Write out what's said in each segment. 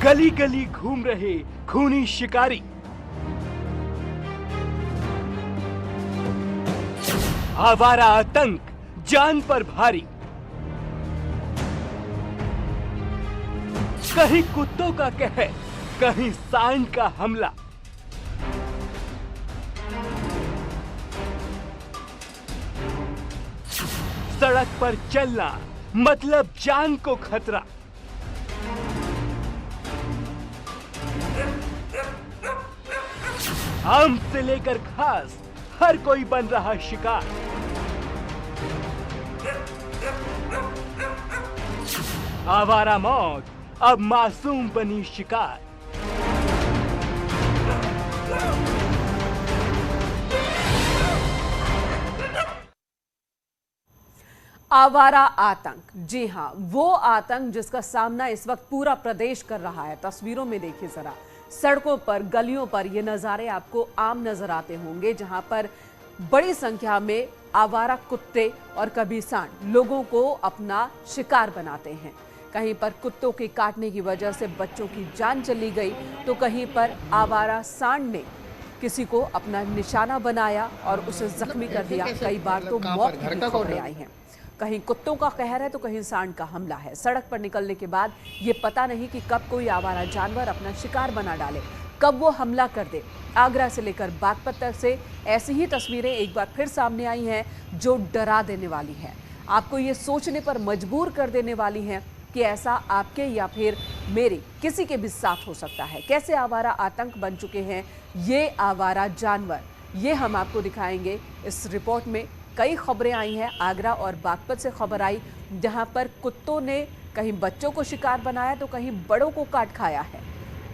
गली गली घूम रहे खूनी शिकारी। आवारा आतंक जान पर भारी। कहीं कुत्तों का कहर, कहीं सांड का हमला। सड़क पर चलना मतलब जान को खतरा। आम से लेकर घास, हर कोई बन रहा शिकार। आवारा मौत अब मासूम बनी शिकार। आवारा आतंक, जी हां, वो आतंक जिसका सामना इस वक्त पूरा प्रदेश कर रहा है। तस्वीरों में देखिए जरा, सड़कों पर, गलियों पर ये नज़ारे आपको आम नजर आते होंगे, जहां पर बड़ी संख्या में आवारा कुत्ते और कभी सांड लोगों को अपना शिकार बनाते हैं। कहीं पर कुत्तों के काटने की वजह से बच्चों की जान चली गई, तो कहीं पर आवारा सांड ने किसी को अपना निशाना बनाया और उसे जख्मी कर दिया। कई बार तो मौत की खबरें आई हैं। कहीं कुत्तों का कहर है तो कहीं सांड का हमला है। सड़क पर निकलने के बाद ये पता नहीं कि कब कोई आवारा जानवर अपना शिकार बना डाले, कब वो हमला कर दे। आगरा से लेकर बागपत तक से ऐसी ही तस्वीरें एक बार फिर सामने आई हैं जो डरा देने वाली हैं, आपको ये सोचने पर मजबूर कर देने वाली हैं कि ऐसा आपके या फिर मेरे किसी के भी साथ हो सकता है। कैसे आवारा आतंक बन चुके हैं ये आवारा जानवर, ये हम आपको दिखाएंगे इस रिपोर्ट में। कई खबरें आई हैं, आगरा और बागपत से खबर आई जहां पर कुत्तों ने कहीं बच्चों को शिकार बनाया तो कहीं बड़ों को काट खाया है।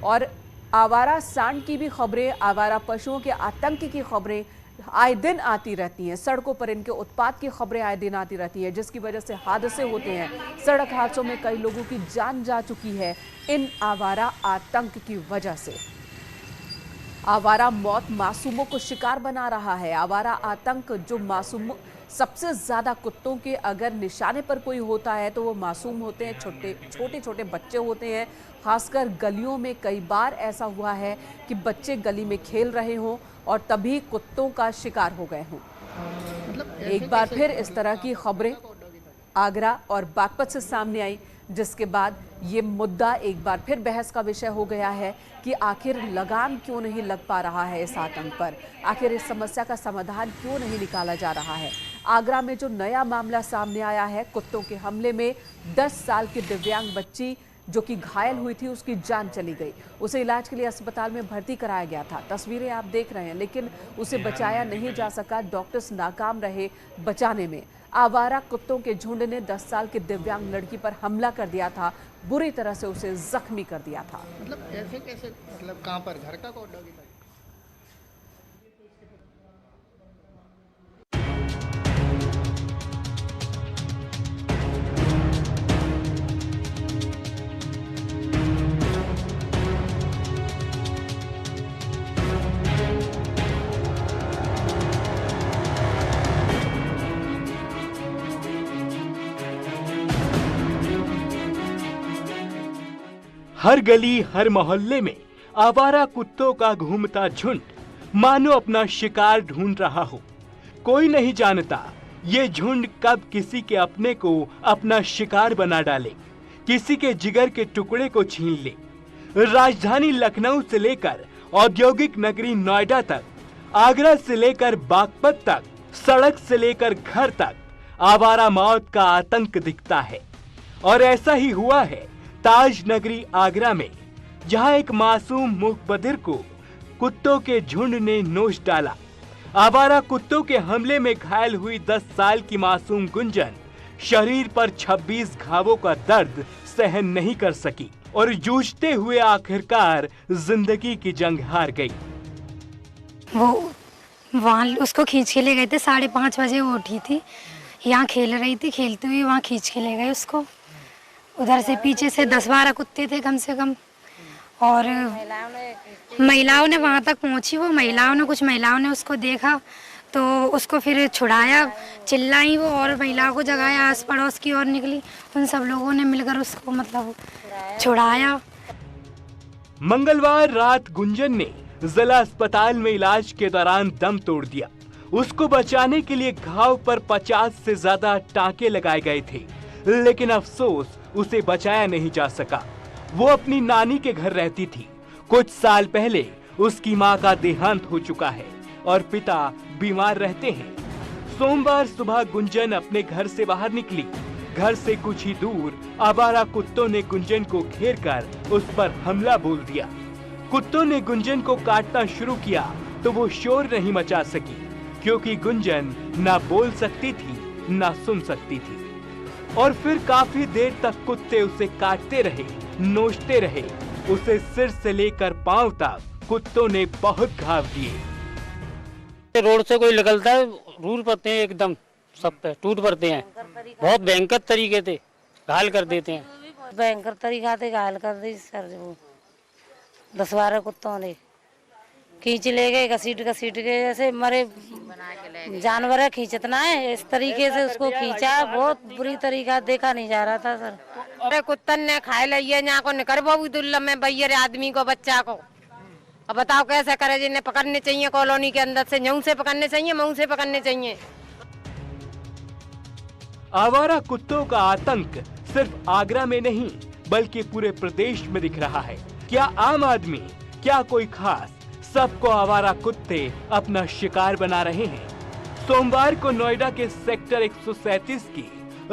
और आवारा सांड की भी खबरें, आवारा पशुओं के आतंक की खबरें आए दिन आती रहती हैं। सड़कों पर इनके उत्पात की खबरें आए दिन आती रहती हैं, जिसकी वजह से हादसे होते हैं। सड़क हादसों में कई लोगों की जान जा चुकी है इन आवारा आतंक की वजह से। आवारा मौत मासूमों को शिकार बना रहा है। आवारा आतंक जो मासूम, सबसे ज्यादा कुत्तों के अगर निशाने पर कोई होता है तो वो मासूम होते हैं, छोटे छोटे बच्चे होते हैं। खासकर गलियों में कई बार ऐसा हुआ है कि बच्चे गली में खेल रहे हों और तभी कुत्तों का शिकार हो गए हों। एक बार फिर इस तरह की खबरें आगरा और बागपत से सामने आई, जिसके बाद ये मुद्दा एक बार फिर बहस का विषय हो गया है कि आखिर लगाम क्यों नहीं लग पा रहा है इस आतंक पर, आखिर इस समस्या का समाधान क्यों नहीं निकाला जा रहा है। आगरा में जो नया मामला सामने आया है, कुत्तों के हमले में 10 साल की दिव्यांग बच्ची जो कि घायल हुई थी, उसकी जान चली गई। उसे इलाज के लिए अस्पताल में भर्ती कराया गया था। तस्वीरें आप देख रहे हैं, लेकिन उसे बचाया नहीं जा सका, डॉक्टर्स नाकाम रहे बचाने में। आवारा कुत्तों के झुंड ने 10 साल की दिव्यांग लड़की पर हमला कर दिया था, बुरी तरह से उसे जख्मी कर दिया था। मतलब कैसे मतलब कहाँ पर, घर का कोड डॉगी था? हर गली, हर मोहल्ले में आवारा कुत्तों का घूमता झुंड मानो अपना शिकार ढूंढ रहा हो। कोई नहीं जानता ये झुंड कब किसी के अपने को अपना शिकार बना डाले, किसी के जिगर के टुकड़े को छीन ले। राजधानी लखनऊ से लेकर औद्योगिक नगरी नोएडा तक, आगरा से लेकर बागपत तक, सड़क से लेकर घर तक आवारा मौत का आतंक दिखता है। और ऐसा ही हुआ है ताज नगरी आगरा में, जहां एक मासूम मूक-बधिर को कुत्तों के झुंड ने नोच डाला। आवारा कुत्तों के हमले में घायल हुई 10 साल की मासूम गुंजन शरीर पर 26 घावों का दर्द सहन नहीं कर सकी और जूझते हुए आखिरकार जिंदगी की जंग हार गई। वो वहाँ उसको खींच के ले गए थे, 5:30 बजे वो उठी थी, यहाँ खेल रही थी, खेलते हुए वहाँ खींच के ले गए उसको। उधर से पीछे से 10-12 कुत्ते थे कम से कम, और महिलाओं ने वहाँ तक पहुँची, वो कुछ महिलाओं ने उसको देखा तो उसको फिर छुड़ाया, चिल्लाई वो और महिलाओं को जगाया, आस पड़ोस की ओर निकली, उन सब लोगों ने मिलकर उसको मतलब छुड़ाया। मंगलवार रात गुंजन ने जिला अस्पताल में इलाज के दौरान दम तोड़ दिया। उसको बचाने के लिए घाव पर 50 से ज्यादा टांके लगाए गए थे, लेकिन अफसोस उसे बचाया नहीं जा सका। वो अपनी नानी के घर रहती थी। कुछ साल पहले उसकी मां का देहांत हो चुका है और पिता बीमार रहते हैं। सोमवार सुबह गुंजन अपने घर से बाहर निकली। घर से कुछ ही दूर आवारा कुत्तों ने गुंजन को घेरकर उस पर हमला बोल दिया। कुत्तों ने गुंजन को काटना शुरू किया तो वो शोर नहीं मचा सकी, क्योंकि गुंजन ना बोल सकती थी ना सुन सकती थी। और फिर काफी देर तक कुत्ते उसे काटते रहे, नोचते रहे। उसे सिर से लेकर पांव तक कुत्तों ने बहुत घाव दिए। रोड से कोई निकलता है रूल पड़ते हैं, एकदम सब पे टूट पड़ते हैं। बहुत भयंकर तरीके से घायल कर देते हैं। भयंकर तरीका से घायल कर दी सर। वो 10-12 कुत्तों ने खींच ले गए, घसीट के जैसे मरे जानवर है खींचतना है, इस तरीके से उसको खींचा। बहुत बुरी तरीका, देखा नहीं जा रहा था सर। अरे कुत्तन ने खाए लिये यहाँ को निकर बहु दुल्ला में भैया आदमी को, बच्चा को। अब बताओ कैसे करे, जिन्हें पकड़ने चाहिए कॉलोनी के अंदर से, न्यू से पकड़ने चाहिए, मऊ से पकड़ने चाहिए। आवारा कुत्तों का आतंक सिर्फ आगरा में नहीं बल्कि पूरे प्रदेश में दिख रहा है। क्या आम आदमी, क्या कोई खास, सबको आवारा कुत्ते अपना शिकार बना रहे हैं। सोमवार को नोएडा के सेक्टर 137 की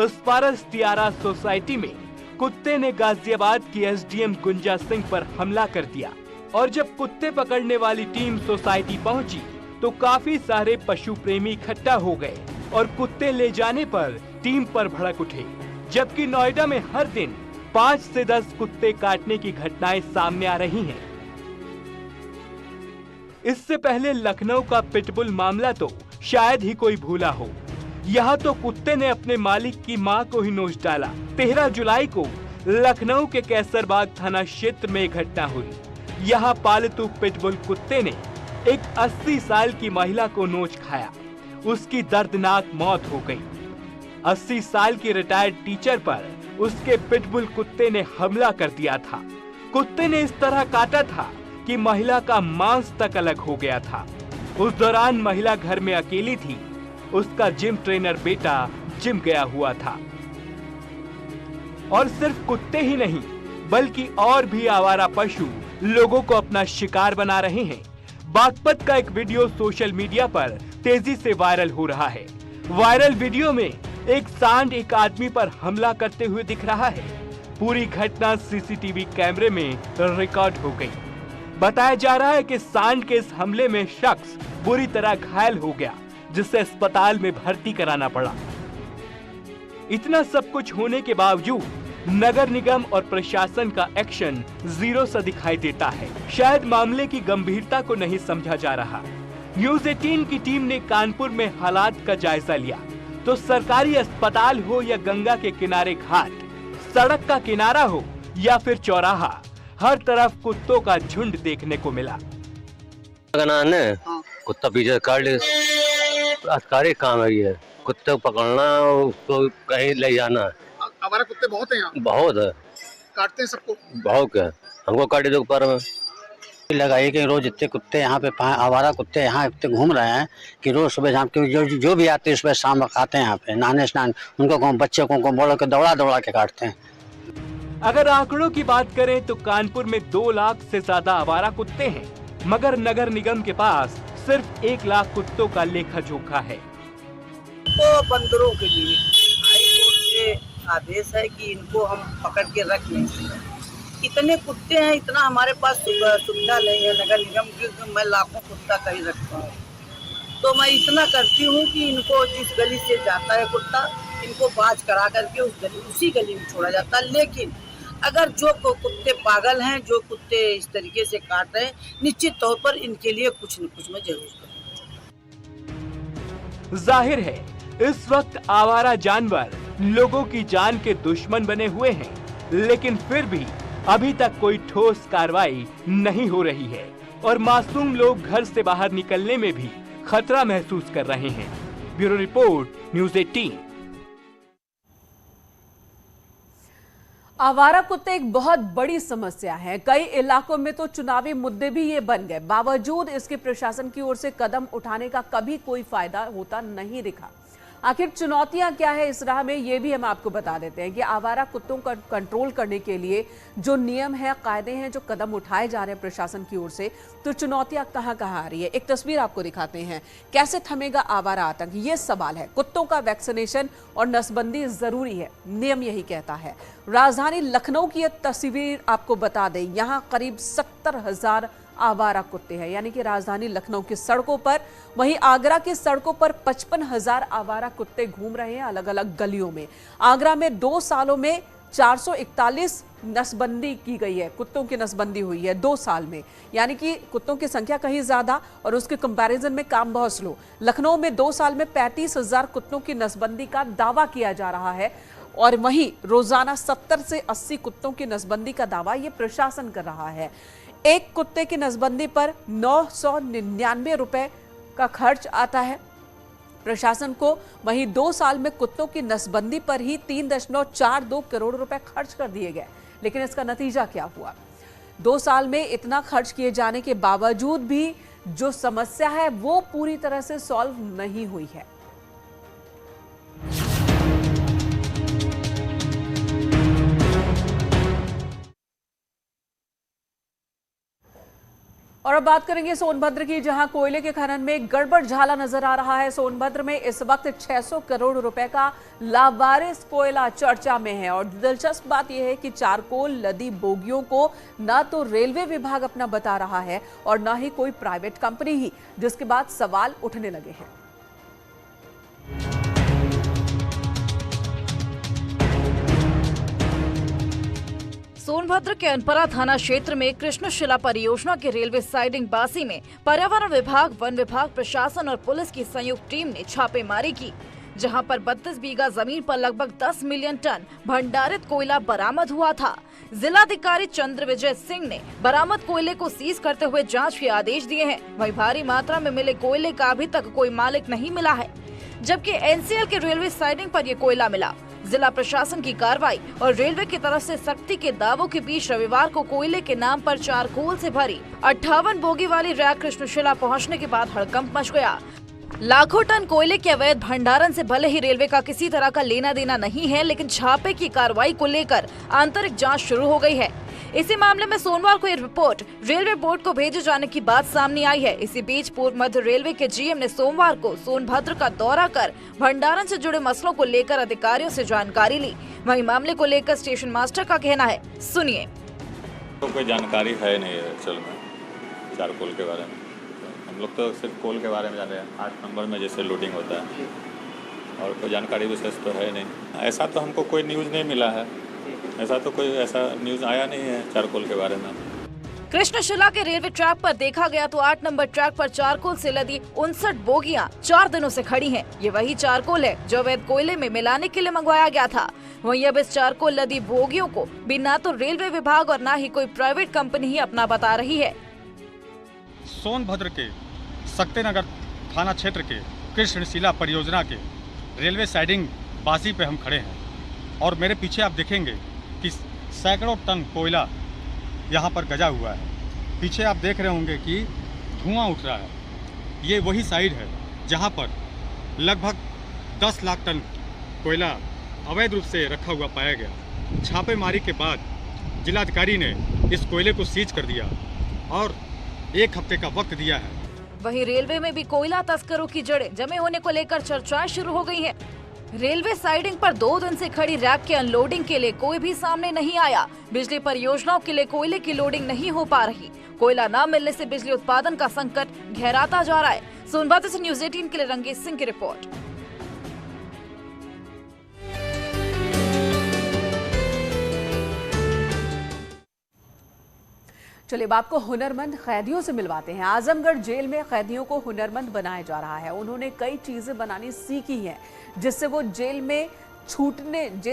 स्पारस तियारा सोसाइटी में कुत्ते ने गाजियाबाद की एसडीएम गुंजा सिंह पर हमला कर दिया। और जब कुत्ते पकड़ने वाली टीम सोसाइटी पहुंची तो काफी सारे पशु प्रेमी इकट्ठा हो गए और कुत्ते ले जाने पर टीम पर भड़क उठे। जबकि नोएडा में हर दिन 5 से 10 कुत्ते काटने की घटनाएं सामने आ रही हैं। इससे पहले लखनऊ का पिटबुल मामला तो शायद ही कोई भूला हो। यहाँ तो कुत्ते ने अपने मालिक की मां को ही नोच डाला। 13 जुलाई को लखनऊ के कैसरबाग थाना क्षेत्र में एक घटना हुई। यहाँ पालतू पिटबुल कुत्ते ने एक 80 साल की महिला को नोच खाया। उसकी दर्दनाक मौत हो गई। 80 साल की रिटायर्ड टीचर पर उसके पिटबुल कुत्ते ने हमला कर दिया था। कुत्ते ने इस तरह काटा था कि महिला का मांस तक अलग हो गया था। उस दौरान महिला घर में अकेली थी। उसका जिम ट्रेनर बेटा जिम गया हुआ था। और सिर्फ कुत्ते ही नहीं बल्कि और भी आवारा पशु लोगों को अपना शिकार बना रहे हैं। बागपत का एक वीडियो सोशल मीडिया पर तेजी से वायरल हो रहा है। वायरल वीडियो में एक सांड एक आदमी पर हमला करते हुए दिख रहा है। पूरी घटना सीसीटीवी कैमरे में रिकॉर्ड हो गई। बताया जा रहा है कि सांड के इस हमले में शख्स बुरी तरह घायल हो गया, जिसे अस्पताल में भर्ती कराना पड़ा। इतना सब कुछ होने के बावजूद नगर निगम और प्रशासन का एक्शन जीरो सा दिखाई देता है। शायद मामले की गंभीरता को नहीं समझा जा रहा। न्यूज़ 18 की टीम ने कानपुर में हालात का जायजा लिया तो सरकारी अस्पताल हो या गंगा के किनारे घाट, सड़क का किनारा हो या फिर चौराहा, हर तरफ कुत्तों का झुंड देखने को मिला। कुत्ता पीछे काट ले, अधिकारी काम है ये, कुत्ते को पकड़ना, उसको कहीं ले जाना। हमारे कुत्ते बहुत हैं यहाँ। बहुत है, काटते हैं सबको। बहुत क्या, हमको काटे दो पर में लगाइए कि रोज इतने कुत्ते यहाँ पे आवारा कुत्ते यहाँ इतने घूम रहे हैं कि रोज सुबह शाम जो भी आते हैं सुबह शाम आते हैं यहाँ पे नहाने स्नान, उनको बच्चों को बोलो के दौड़ा के काटते हैं। अगर आंकड़ों की बात करें तो कानपुर में 2 लाख से ज्यादा आवारा कुत्ते हैं, मगर नगर निगम के पास सिर्फ 1 लाख कुत्तों का लेखा जोखा है। तो बंदरों के लिए हाईकोर्ट से आदेश है कि इनको हम पकड़ के रख लें। इतने कुत्ते हैं, इतना हमारे पास सुविधा नहीं है नगर निगम की, तो मैं लाखों कुत्ता कहीं रखता हूँ। तो मैं इतना करती हूँ कि इनको जिस गली से जाता है कुत्ता, इनको बाज करा करके उसी गली में छोड़ा जाता है। लेकिन अगर जो कुत्ते पागल हैं, जो कुत्ते इस तरीके से काट रहे हैं, निश्चित तौर पर इनके लिए कुछ न कुछ मैं जरूर करूँगा। जाहिर है इस वक्त आवारा जानवर लोगों की जान के दुश्मन बने हुए हैं, लेकिन फिर भी अभी तक कोई ठोस कार्रवाई नहीं हो रही है और मासूम लोग घर से बाहर निकलने में भी खतरा महसूस कर रहे हैं। Bureau report, news 18। आवारा कुत्ते एक बहुत बड़ी समस्या है। कई इलाकों में तो चुनावी मुद्दे भी ये बन गए। बावजूद इसके प्रशासन की ओर से कदम उठाने का कभी कोई फायदा होता नहीं दिखा। आखिर चुनौतियां क्या है इस राह में, ये भी हम आपको बता देते हैं कि आवारा कुत्तों का कंट्रोल करने के लिए जो नियम है, कायदे हैं, जो कदम उठाए जा रहे हैं प्रशासन की ओर से, तो चुनौतियां कहां कहां आ रही है। एक तस्वीर आपको दिखाते हैं। कैसे थमेगा आवारा आतंक, ये सवाल है। कुत्तों का वैक्सीनेशन और नसबंदी जरूरी है, नियम यही कहता है। राजधानी लखनऊ की यह तस्वीर आपको बता दें। यहाँ करीब 70,000 आवारा कुत्ते हैं, यानी कि राजधानी लखनऊ की सड़कों पर। वहीं आगरा की सड़कों पर 55,000 आवारा कुत्ते घूम रहे हैं अलग अलग गलियों में। आगरा में 2 सालों में 441 नसबंदी की गई है, कुत्तों की नसबंदी हुई है 2 साल में, यानी कि कुत्तों की संख्या कहीं ज्यादा और उसके कंपैरिजन में काम बहुत स्लो। लखनऊ में 2 साल में 35,000 कुत्तों की नसबंदी का दावा किया जा रहा है और वहीं रोजाना 70 से 80 कुत्तों की नसबंदी का दावा ये प्रशासन कर रहा है। एक कुत्ते की नसबंदी पर 999 रुपए का खर्च आता है प्रशासन को। वहीं 2 साल में कुत्तों की नसबंदी पर ही 3.42 करोड़ रुपए खर्च कर दिए गए। लेकिन इसका नतीजा क्या हुआ? 2 साल में इतना खर्च किए जाने के बावजूद भी जो समस्या है वो पूरी तरह से सॉल्व नहीं हुई है। और अब बात करेंगे सोनभद्र की, जहां कोयले के खनन में गड़बड़ झाला नजर आ रहा है। सोनभद्र में इस वक्त 600 करोड़ रुपए का लावारिस कोयला चर्चा में है। और दिलचस्प बात यह है कि चारकोल लदी बोगियों को ना तो रेलवे विभाग अपना बता रहा है और ना ही कोई प्राइवेट कंपनी ही, जिसके बाद सवाल उठने लगे हैं। सोनभद्र के अनपरा थाना क्षेत्र में कृष्णशिला परियोजना के रेलवे साइडिंग बासी में पर्यावरण विभाग, वन विभाग, प्रशासन और पुलिस की संयुक्त टीम ने छापेमारी की, जहां पर 32 बीघा जमीन पर लगभग 10 मिलियन टन भंडारित कोयला बरामद हुआ था। जिलाधिकारी चंद्र विजय सिंह ने बरामद कोयले को सीज करते हुए जांच के आदेश दिए हैं। वहीं भारी मात्रा में मिले कोयले का अभी तक कोई मालिक नहीं मिला है, जबकि एनसीएल के रेलवे साइडिंग पर ये कोयला मिला। जिला प्रशासन की कार्रवाई और रेलवे की तरफ से सख्ती के दावों के बीच रविवार को कोयले के नाम पर चारकोल से भरी 58 बोगी वाली रैक कृष्णशिला पहुंचने के बाद हड़कंप मच गया। लाखों टन कोयले के अवैध भंडारण से भले ही रेलवे का किसी तरह का लेना देना नहीं है, लेकिन छापे की कार्रवाई को लेकर आंतरिक जांच शुरू हो गई है। इसी मामले में सोमवार को ये रिपोर्ट रेलवे बोर्ड को भेजे जाने की बात सामने आई है। इसी बीच पूर्व मध्य रेलवे के जीएम ने सोमवार को सोनभद्र का दौरा कर भंडारण से जुड़े मसलों को लेकर अधिकारियों से जानकारी ली। वहीं मामले को लेकर स्टेशन मास्टर का कहना है, सुनिए। तो कोई जानकारी है नहीं है एक्चुअल में चारकोल के बारे में। हम लोग तो सिर्फ कोल के बारे में जान रहे हैं, 8 नंबर में जैसे लोडिंग होता है, और कोई जानकारी विशेष तो है नहीं। ऐसा तो हमको कोई न्यूज़ नहीं मिला है, ऐसा तो कोई ऐसा न्यूज़ आया नहीं है चारकोल के बारे में। कृष्णशिला के रेलवे ट्रैक पर देखा गया तो 8 नंबर ट्रैक पर चारकोल से लदी 59 बोगियां 4 दिनों से खड़ी हैं। ये वही चारकोल है जो अवैध कोयले में मिलाने के लिए मंगवाया गया था। वहीं अब इस चारकोल लदी बोगियों को भी ना तो रेलवे विभाग और ना ही कोई प्राइवेट कंपनी ही अपना बता रही है। सोनभद्र के शक्तिनगर थाना क्षेत्र के कृष्णशिला परियोजना के रेलवे साइडिंग बासी पे हम खड़े हैं और मेरे पीछे आप देखेंगे कि सैकड़ों टन कोयला यहाँ पर गजा हुआ है। पीछे आप देख रहे होंगे कि धुआं उठ रहा है। ये वही साइड है जहाँ पर लगभग 10 लाख टन कोयला अवैध रूप से रखा हुआ पाया गया। छापेमारी के बाद जिलाधिकारी ने इस कोयले को सीज कर दिया और 1 हफ्ते का वक्त दिया है। वहीं रेलवे में भी कोयला तस्करों की जड़ें जमे होने को लेकर चर्चाएं शुरू हो गई हैं। रेलवे साइडिंग पर 2 दिन से खड़ी रैक के अनलोडिंग के लिए कोई भी सामने नहीं आया। बिजली परियोजनाओं के लिए कोयले की लोडिंग नहीं हो पा रही। कोयला न मिलने से बिजली उत्पादन का संकट गहराता जा रहा है। सोनभद्र से न्यूज़ 18 के लिए रंगीत सिंह की रिपोर्ट। चलिए अब आपको हुनरमंद कैदियों से मिलवाते हैं। आजमगढ़ जेल में कैदियों को हुनरमंद बनाया जा रहा है। उन्होंने कई चीजें बनानी सीखी हैं जिससे वो जेल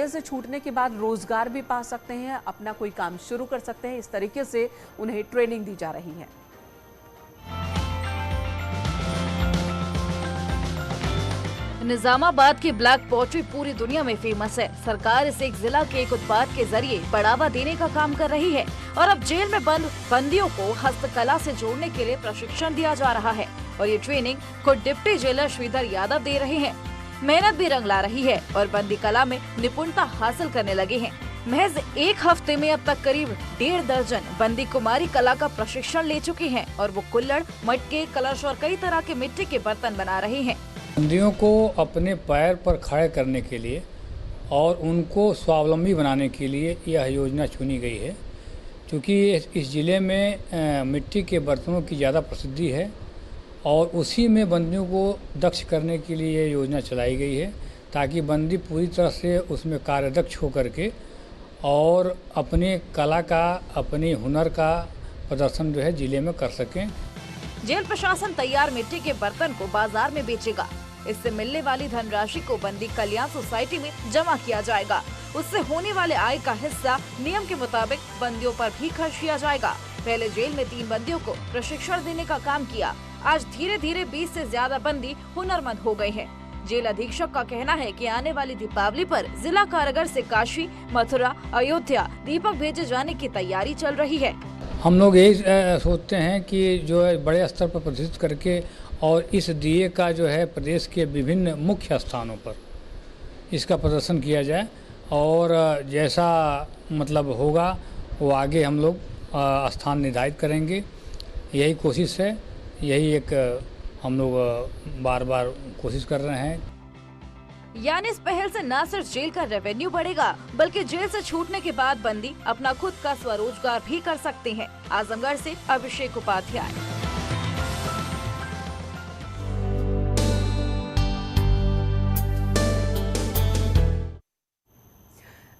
से छूटने के बाद रोजगार भी पा सकते हैं, अपना कोई काम शुरू कर सकते हैं। इस तरीके से उन्हें ट्रेनिंग दी जा रही है। निजामाबाद की ब्लैक पॉटरी पूरी दुनिया में फेमस है। सरकार इसे एक जिला के एक उत्पाद के जरिए बढ़ावा देने का काम कर रही है और अब जेल में बंद बंदियों को हस्तकला से जोड़ने के लिए प्रशिक्षण दिया जा रहा है और ये ट्रेनिंग खुद डिप्टी जेलर श्रीधर यादव दे रहे हैं। मेहनत भी रंग ला रही है और बंदी कला में निपुणता हासिल करने लगे हैं। महज एक हफ्ते में अब तक करीब 1.5 दर्जन बंदी कुमारी कला का प्रशिक्षण ले चुके हैं और वो कुल्हड़, मटके, कलश और कई तरह के मिट्टी के बर्तन बना रहे हैं। बंदियों को अपने पैर पर खड़े करने के लिए और उनको स्वावलंबी बनाने के लिए यह योजना चुनी गई है, क्योंकि इस ज़िले में मिट्टी के बर्तनों की ज़्यादा प्रसिद्धि है और उसी में बंदियों को दक्ष करने के लिए यह योजना चलाई गई है, ताकि बंदी पूरी तरह से उसमें कार्यदक्ष होकर के और अपने कला का, अपने हुनर का प्रदर्शन जो है ज़िले में कर सकें। जेल प्रशासन तैयार मिट्टी के बर्तन को बाजार में बेचेगा। इससे मिलने वाली धनराशि को बंदी कल्याण सोसाइटी में जमा किया जाएगा। उससे होने वाले आय का हिस्सा नियम के मुताबिक बंदियों पर भी खर्च किया जाएगा। पहले जेल में 3 बंदियों को प्रशिक्षण देने का काम किया। आज धीरे धीरे 20 से ज्यादा बंदी हुनरमंद हो गए हैं। जेल अधीक्षक का कहना है कि आने वाली दीपावली पर जिला कारागार से काशी, मथुरा, अयोध्या दीपक भेजे जाने की तैयारी चल रही है। हम लोग यही सोचते हैं कि जो है बड़े स्तर पर प्रदर्शित करके और इस दिए का जो है प्रदेश के विभिन्न मुख्य स्थानों पर इसका प्रदर्शन किया जाए और जैसा मतलब होगा वो आगे हम लोग स्थान निर्धारित करेंगे। यही कोशिश है, यही एक हम लोग बार बार कोशिश कर रहे हैं। यानी इस पहल से न सिर्फ जेल का रेवेन्यू बढ़ेगा, बल्कि जेल से छूटने के बाद बंदी अपना खुद का स्वरोजगार भी कर सकते हैं। आजमगढ़ से अभिषेक उपाध्याय।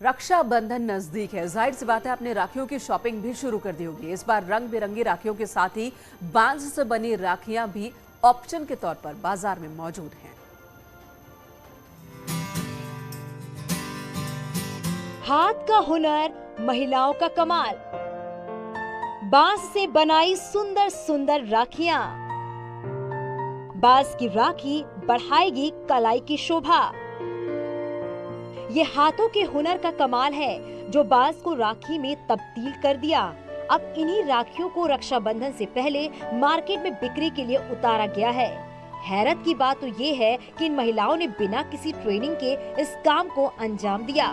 रक्षाबंधन नजदीक है, जाहिर सी बात है आपने राखियों की शॉपिंग भी शुरू कर दी होगी। इस बार रंग बिरंगी राखियों के साथ ही बांस से बनी राखियां भी ऑप्शन के तौर पर बाजार में मौजूद हैं। हाथ का हुनर, महिलाओं का कमाल, बांस से बनाई सुंदर सुंदर राखियां। बांस की राखी बढ़ाएगी कलाई की शोभा। ये हाथों के हुनर का कमाल है जो बांस को राखी में तब्दील कर दिया। अब इन्हीं राखियों को रक्षाबंधन से पहले मार्केट में बिक्री के लिए उतारा गया है। हैरत की बात तो ये है कि इन महिलाओं ने बिना किसी ट्रेनिंग के इस काम को अंजाम दिया।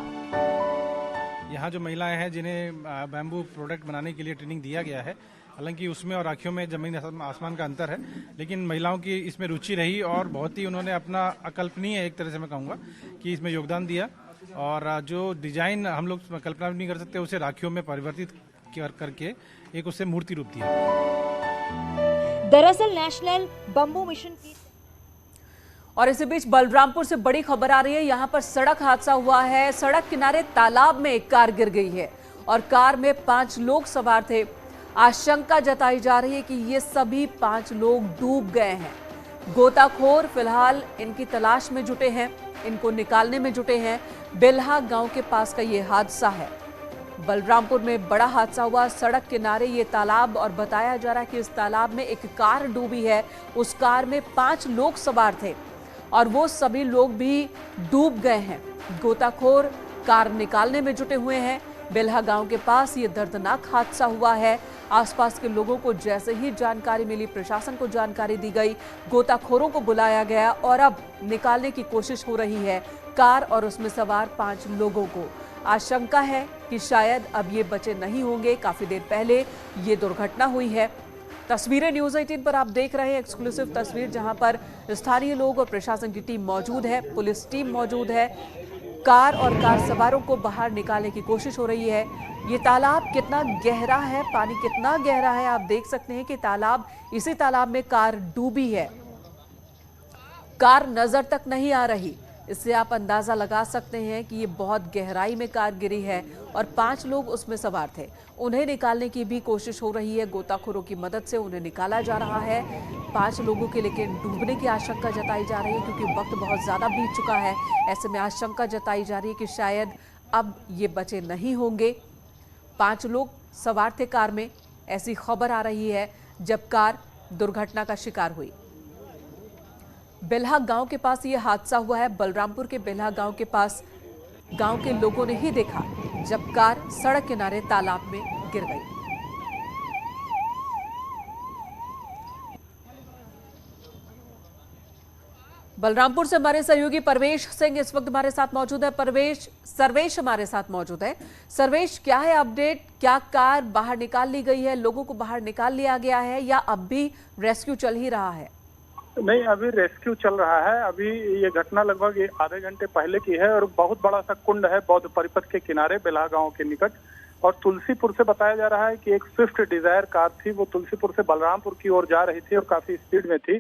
यहाँ जो महिलाएं हैं जिन्हें बैम्बू प्रोडक्ट बनाने के लिए ट्रेनिंग दिया गया है, हालांकि उसमें और राखियों में जमीन आसमान का अंतर है, लेकिन महिलाओं की इसमें रुचि रही और बहुत ही उन्होंने अपना अकल्पनीय एक तरह से मैं कहूँगा कि इसमें योगदान दिया और जो डिजाइन हम लोग कल्पना नहीं कर सकते उसे राखियों में परिवर्तित करके एक उससे मूर्ति रूप दिया। दरअसल नेशनल बम्बू मिशन की और इसी बीच बलरामपुर से बड़ी खबर आ रही है। यहाँ पर सड़क हादसा हुआ है। सड़क किनारे तालाब में एक कार गिर गई है और कार में 5 लोग सवार थे। आशंका जताई जा रही है कि ये सभी 5 लोग डूब गए हैं। गोताखोर फिलहाल इनकी तलाश में जुटे हैं, इनको निकालने में जुटे हैं। बेल्हा गांव के पास का ये हादसा है। बलरामपुर में बड़ा हादसा हुआ। सड़क किनारे ये तालाब और बताया जा रहा है कि इस तालाब में एक कार डूबी है। उस कार में 5 लोग सवार थे और वो सभी लोग भी डूब गए हैं। गोताखोर कार निकालने में जुटे हुए हैं। बेल्हा गांव के पास ये दर्दनाक हादसा हुआ है। आसपास के लोगों को जैसे ही जानकारी मिली, प्रशासन को जानकारी दी गई, गोताखोरों को बुलाया गया और अब निकालने की कोशिश हो रही है कार और उसमें सवार 5 लोगों को। आशंका है कि शायद अब ये बचे नहीं होंगे। काफी देर पहले ये दुर्घटना हुई है। तस्वीरें न्यूज़ 18 पर आप देख रहे हैं, एक्सक्लूसिव तस्वीर जहां पर स्थानीय लोग और प्रशासन की टीम मौजूद है, पुलिस टीम मौजूद है। कार और कार सवारों को बाहर निकालने की कोशिश हो रही है। ये तालाब कितना गहरा है, पानी कितना गहरा है, आप देख सकते हैं कि तालाब, इसी तालाब में कार डूबी है। कार नजर तक नहीं आ रही। इससे आप अंदाजा लगा सकते हैं कि ये बहुत गहराई में कार गिरी है और 5 लोग उसमें सवार थे। उन्हें निकालने की भी कोशिश हो रही है। गोताखोरों की मदद से उन्हें निकाला जा रहा है। 5 लोगों के लेकिन डूबने की आशंका जताई जा रही है क्योंकि वक्त बहुत ज़्यादा बीत चुका है। ऐसे में आशंका जताई जा रही है कि शायद अब ये बचे नहीं होंगे। 5 लोग सवार थे कार में, ऐसी खबर आ रही है जब कार दुर्घटना का शिकार हुई। बेल्हा गांव के पास ये हादसा हुआ है। बलरामपुर के बेल्हा गांव के पास गांव के लोगों ने ही देखा जब कार सड़क किनारे तालाब में गिर गई। बलरामपुर से हमारे सहयोगी परवेश सिंह इस वक्त हमारे साथ मौजूद है। सर्वेश हमारे साथ मौजूद है। सर्वेश, क्या है अपडेट? क्या कार बाहर निकाल ली गई है, लोगों को बाहर निकाल लिया गया है या अब भी रेस्क्यू चल ही रहा है? नहीं, अभी रेस्क्यू चल रहा है। अभी ये घटना लगभग आधे घंटे पहले की है और बहुत बड़ा सा कुंड है बौद्ध परिपथ के किनारे बेल्हा गांव के निकट। और तुलसीपुर से बताया जा रहा है कि एक स्विफ्ट डिजायर कार थी, वो तुलसीपुर से बलरामपुर की ओर जा रही थी और काफी स्पीड में थी।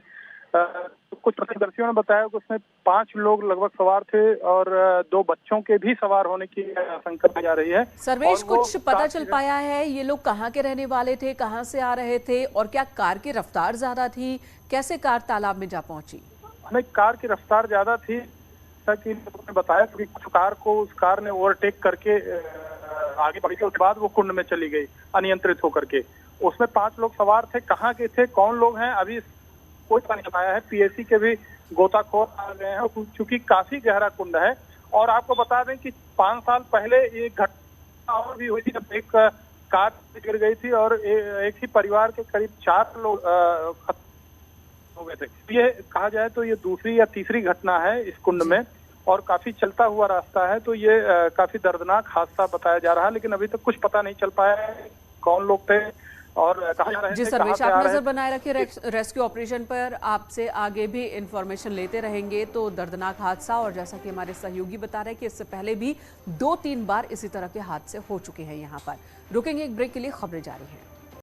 कुछ प्रत्यक्षदर्शियों ने बताया कि उसमें 5 लोग लगभग सवार थे और 2 बच्चों के भी सवार होने की आशंका की जा रही है। सर्वेश, कुछ पता चल पाया है ये लोग कहाँ के रहने वाले थे, कहाँ से आ रहे थे और क्या कार की रफ्तार ज्यादा थी? कैसे कार तालाब में जा पहुंची? नहीं, कार की रफ्तार ज्यादा थी जैसा कि लोगों ने बताया, क्योंकि कुछ कार को उस कार ने ओवरटेक करके आगे बढ़ी थी। उसके बाद वो कुंड में चली गई अनियंत्रित होकर के। उसमें 5 लोग सवार थे। कहाँ के थे, कौन लोग हैं, अभी कोई पता नहीं पाया है। पीएसी के भी गोताखोर आ गए हैं क्योंकि काफी गहरा कुंड है। और आपको बता दें कि 5 साल पहले ये घटना और भी हुई थी जब एक कार गिर गई थी और एक ही परिवार के करीब 4 लोग हो गए थे। ये कहा जाए तो ये दूसरी या तीसरी घटना है इस कुंड में और काफी चलता हुआ रास्ता है, तो ये काफी दर्दनाक हादसा बताया जा रहा है। लेकिन अभी तक कुछ पता नहीं चल पाया है कौन लोग थे और कहा जा रहा है। जी सर्वेश, आप नजर बनाए रखिए रेस्क्यू ऑपरेशन पर, आपसे आगे भी इंफॉर्मेशन लेते रहेंगे। तो दर्दनाक हादसा, और जैसा कि हमारे सहयोगी बता रहे हैं कि इससे पहले भी 2-3 बार इसी तरह के हादसे हो चुके हैं यहाँ पर। रुकेंगे एक ब्रेक के लिए, खबरें जारी हैं।